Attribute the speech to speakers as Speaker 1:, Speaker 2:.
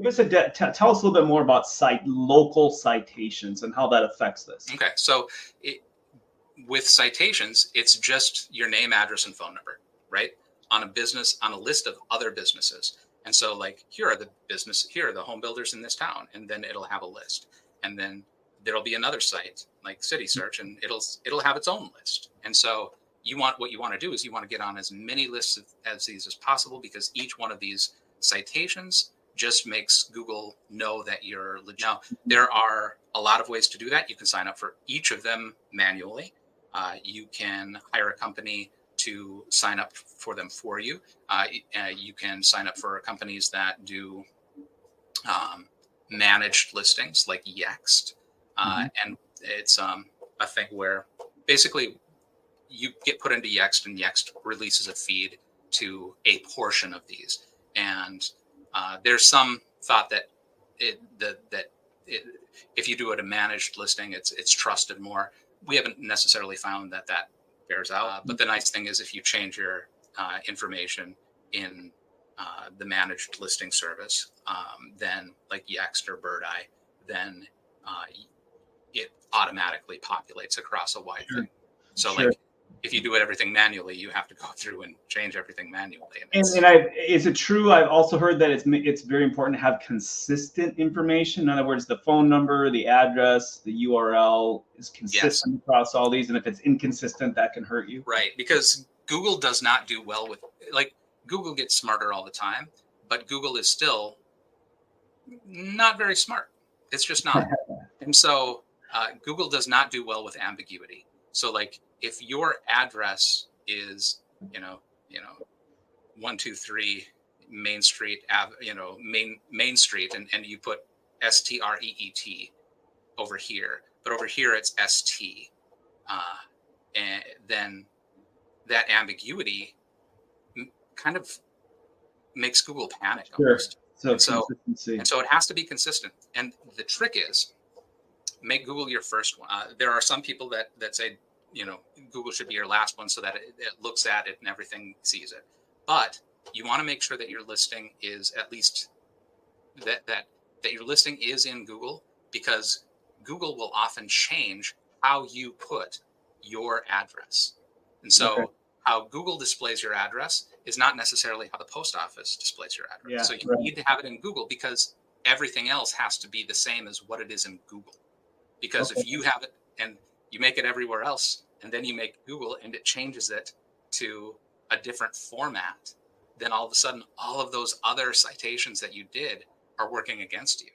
Speaker 1: Give us tell us a little bit more about local citations and how that affects this.
Speaker 2: Okay, so with citations, it's just your name, address, and phone number, right? On a list of other businesses. And so like, here are the home builders in this town, and then it'll have a list. And then there'll be another site like City Search, and it'll have its own list. And so what you want to do is you want to get on as many lists as these as possible, because each one of these citations just makes Google know that you're legit. Now, there are a lot of ways to do that. You can sign up for each of them manually. You can hire a company to sign up for them for you. You can sign up for companies that do managed listings like Yext. And it's a thing where basically you get put into Yext, and Yext releases a feed to a portion of these. And there's some thought that if you do it a managed listing, it's trusted more. We haven't necessarily found that bears out. But the nice thing is, if you change your information in the managed listing service, then like Yext or Birdeye, then it automatically populates across a wide thing. So like, if you do everything manually, you have to go through and change everything manually.
Speaker 1: Is it true? I've also heard that it's very important to have consistent information. In other words, the phone number, the address, the URL is consistent across all these. And if it's inconsistent, that can hurt you.
Speaker 2: Right, because Google does not do well with, like, Google gets smarter all the time, but Google is still not very smart. It's just not. And so Google does not do well with ambiguity. So like, if your address is, 123 Main Street, Main Street, and you put STREET over here, but over here it's ST, and then that ambiguity kind of makes Google panic almost. And so it has to be consistent. And the trick is, make Google your first one. There are some people that say, Google should be your last one, so that it looks at it and everything sees it. But you want to make sure that your listing is at least that your listing is in Google, because Google will often change how you put your address. And so how Google displays your address is not necessarily how the post office displays your address. So you need to have it in Google, because everything else has to be the same as what it is in Google. Because if you have it and you make it everywhere else, and then you make Google and it changes it to a different format, then all of a sudden, all of those other citations that you did are working against you.